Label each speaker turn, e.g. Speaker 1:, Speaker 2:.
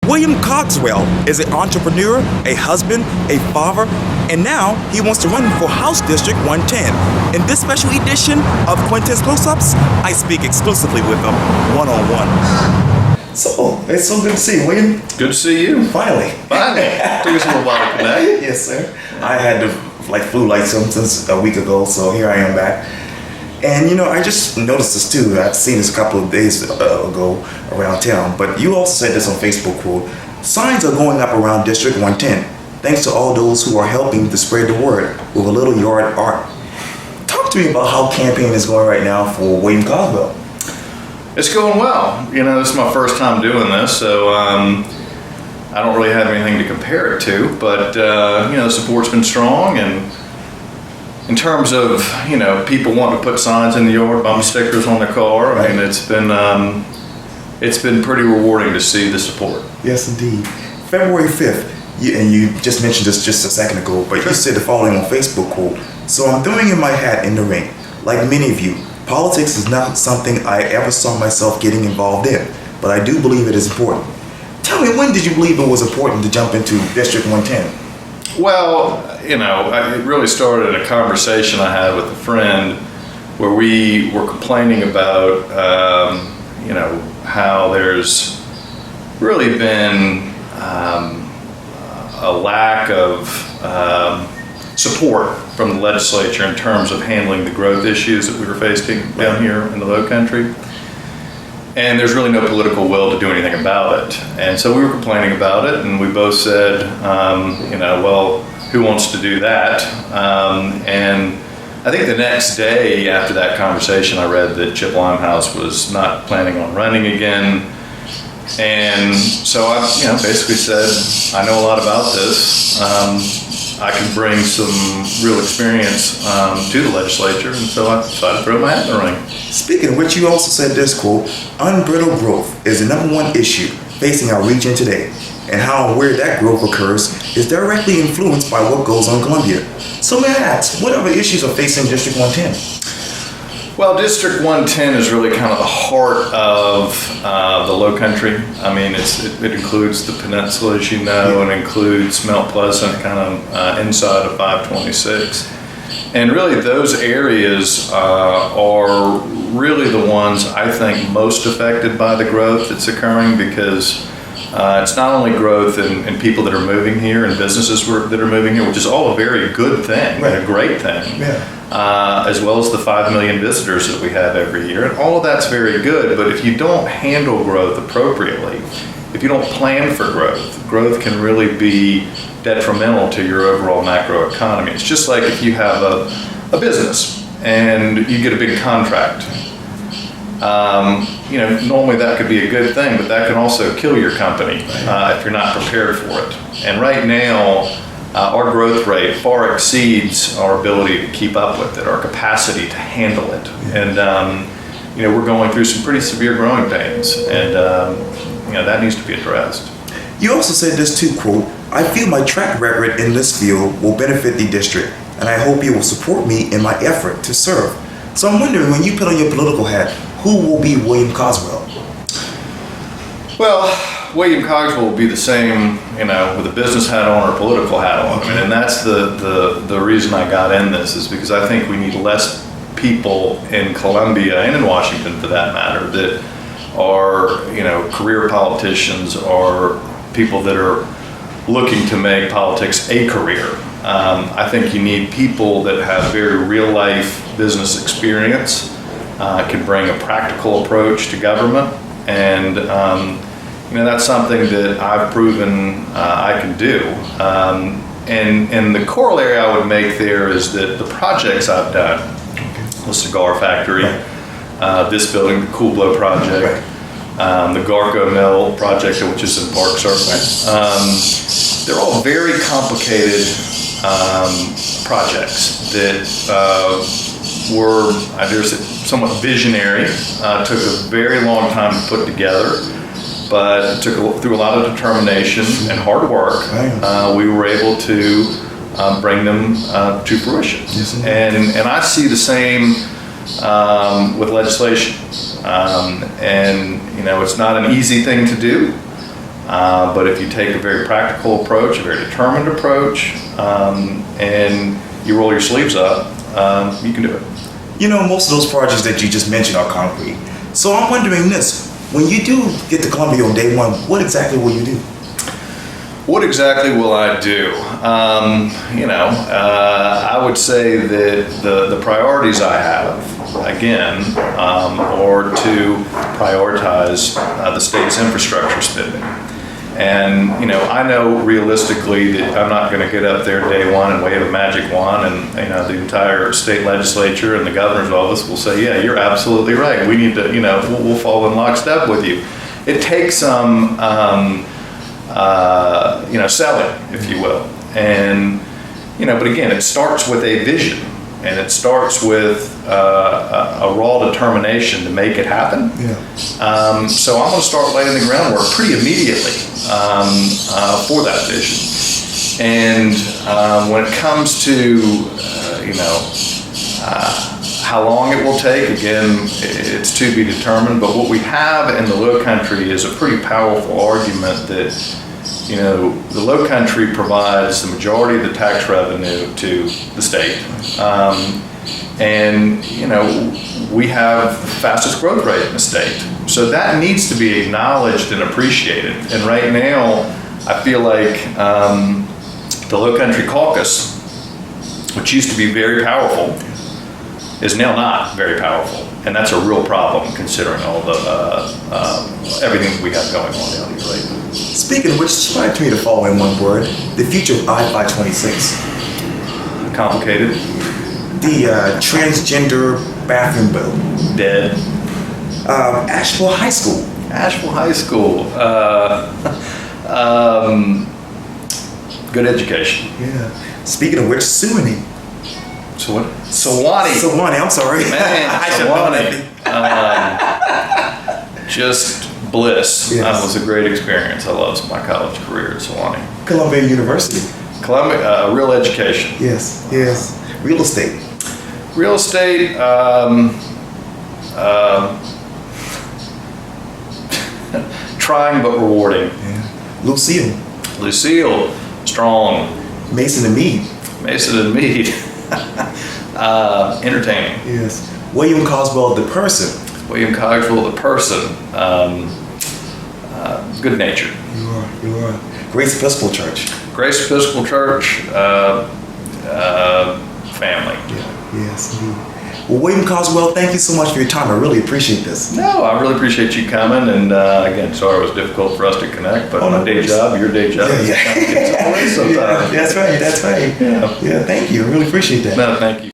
Speaker 1: William Cogswell is an entrepreneur, a husband, a father, and now he wants to run for House District 110. In this special edition of Quintin's Close-Ups, I speak exclusively with him one-on-one. So, it's so good to see you, William.
Speaker 2: Good to see you.
Speaker 1: Finally.
Speaker 2: Took us a little while to connect.
Speaker 1: Yes, sir. I had the flu like since a week ago, so here I am back. And I just noticed this too. I've seen this a couple of days ago around town. But you also said this on Facebook, quote, signs are going up around District 110, thanks to all those who are helping to spread the word with a little yard art. Talk to me about how campaign is going right now for William Cogswell.
Speaker 2: It's going well. This is my first time doing this, so I don't really have anything to compare it to. But the support's been strong, and in terms of people wanting to put signs in the yard, bump stickers on their car, I mean it's been pretty rewarding to see the support.
Speaker 1: Yes, indeed. February 5th, and you just mentioned this just a second ago, but you said the following on Facebook, quote, so I'm throwing in my hat in the ring. Like many of you, politics is not something I ever saw myself getting involved in, but I do believe it is important. Tell me, when did you believe it was important to jump into District 110?
Speaker 2: Well, it really started in a conversation I had with a friend where we were complaining about, how there's really been a lack of support from the legislature in terms of handling the growth issues that we were facing down here in the Low Country. And there's really no political will to do anything about it. And so we were complaining about it, and we both said, well, who wants to do that? And I think the next day after that conversation, I read that Chip Limehouse was not planning on running again. And so I basically said, I know a lot about this. I can bring some real experience to the legislature, and so I decided to throw my hat in the ring.
Speaker 1: Speaking of which, you also said this, quote, unbridled growth is the #1 issue facing our region today, and how and where that growth occurs is directly influenced by what goes on in Columbia. So may I ask, what other issues are facing District 110?
Speaker 2: Well, District 110 is really kind of the heart of the Low Country. I mean, it includes the peninsula, as you know, and includes Mount Pleasant, kind of inside of 526. And really, those areas are really the ones I think most affected by the growth that's occurring, because it's not only growth in people that are moving here and businesses that are moving here, which is all a very good thing,
Speaker 1: right,
Speaker 2: and a great thing,
Speaker 1: yeah,
Speaker 2: as well as the 5 million visitors that we have every year. And all of that's very good, but if you don't handle growth appropriately, if you don't plan for growth can really be detrimental to your overall macro economy. It's just like if you have a business and you get a big contract. Normally that could be a good thing, but that can also kill your company if you're not prepared for it. And right now, our growth rate far exceeds our ability to keep up with it, our capacity to handle it. And, we're going through some pretty severe growing pains, and, that needs to be addressed.
Speaker 1: You also said this too, quote, I feel my track record in this field will benefit the district, and I hope you will support me in my effort to serve. So I'm wondering, when you put on your political hat, who will be William Cogswell?
Speaker 2: Well, William Cogswell will be the same, with a business hat on or a political hat on.
Speaker 1: Okay.
Speaker 2: And that's the reason I got in this, is because I think we need less people in Columbia and in Washington, for that matter, that are, career politicians or people that are looking to make politics a career. I think you need people that have very real life business experience, can bring a practical approach to government, and that's something that I've proven I can do. And the corollary I would make there is that the projects I've done, the cigar factory, this building, the Cool Blow project, the Garco Mill project, which is in Park Circle, they're all very complicated projects that were, somewhat visionary, took a very long time to put together, but through a lot of determination and hard work, we were able to bring them to fruition.
Speaker 1: Yes,
Speaker 2: and I see the same with legislation. And it's not an easy thing to do. But if you take a very practical approach, a very determined approach, and you roll your sleeves up, you can do it.
Speaker 1: You know, most of those projects that you just mentioned are concrete. So I'm wondering this, when you do get to Columbia on day one, what exactly will you do?
Speaker 2: What exactly will I do? I would say that the priorities I have, again, are to prioritize the state's infrastructure spending. And, I know realistically that I'm not going to get up there day one and wave a magic wand and, the entire state legislature and the governor's office will say, yeah, you're absolutely right. We need to, we'll fall in lockstep with you. It takes some, selling, if you will. And, but again, it starts with a vision and it starts with a raw determination to make it happen.
Speaker 1: Yeah.
Speaker 2: So I'm going to start laying the groundwork pretty immediately for that vision. And when it comes to, how long it will take, again, it's to be determined. But what we have in the Low Country is a pretty powerful argument that, the Low Country provides the majority of the tax revenue to the state. And we have the fastest growth rate in the state. So that needs to be acknowledged and appreciated. And right now, I feel like the Low Country Caucus, which used to be very powerful, is now not very powerful. And that's a real problem considering all the everything we have going on down here right now.
Speaker 1: Speaking of which, describe to me the following one word, the future of I-526.
Speaker 2: Complicated.
Speaker 1: The transgender bathroom bill.
Speaker 2: Dead.
Speaker 1: Asheville High School.
Speaker 2: Asheville High School. Good education.
Speaker 1: Yeah. Speaking of which, Sewanee.
Speaker 2: So what? Sewanee.
Speaker 1: I'm sorry.
Speaker 2: Man, Sewanee. Just bliss.
Speaker 1: Yes.
Speaker 2: That was a great experience. I loved my college career at Sewanee.
Speaker 1: Columbia University.
Speaker 2: Columbia, real education.
Speaker 1: Yes. Real estate.
Speaker 2: Real estate, trying but rewarding.
Speaker 1: Yeah. Lucille.
Speaker 2: Strong.
Speaker 1: Mason and Mead.
Speaker 2: Entertaining.
Speaker 1: Yes. William Cogswell, the person.
Speaker 2: William Cogswell, the person. Good natured.
Speaker 1: You are. Grace Episcopal Church.
Speaker 2: Grace Episcopal Church, family.
Speaker 1: Yeah. Yes, indeed. Well, William Cogswell, thank you so much for your time. I really appreciate this.
Speaker 2: No, I really appreciate you coming. And again, sorry it was difficult for us to connect, but my day job, your day job.
Speaker 1: Yeah.
Speaker 2: It's always sometimes.
Speaker 1: That's right.
Speaker 2: Yeah.
Speaker 1: Yeah, thank you. I really appreciate that.
Speaker 2: No, thank you.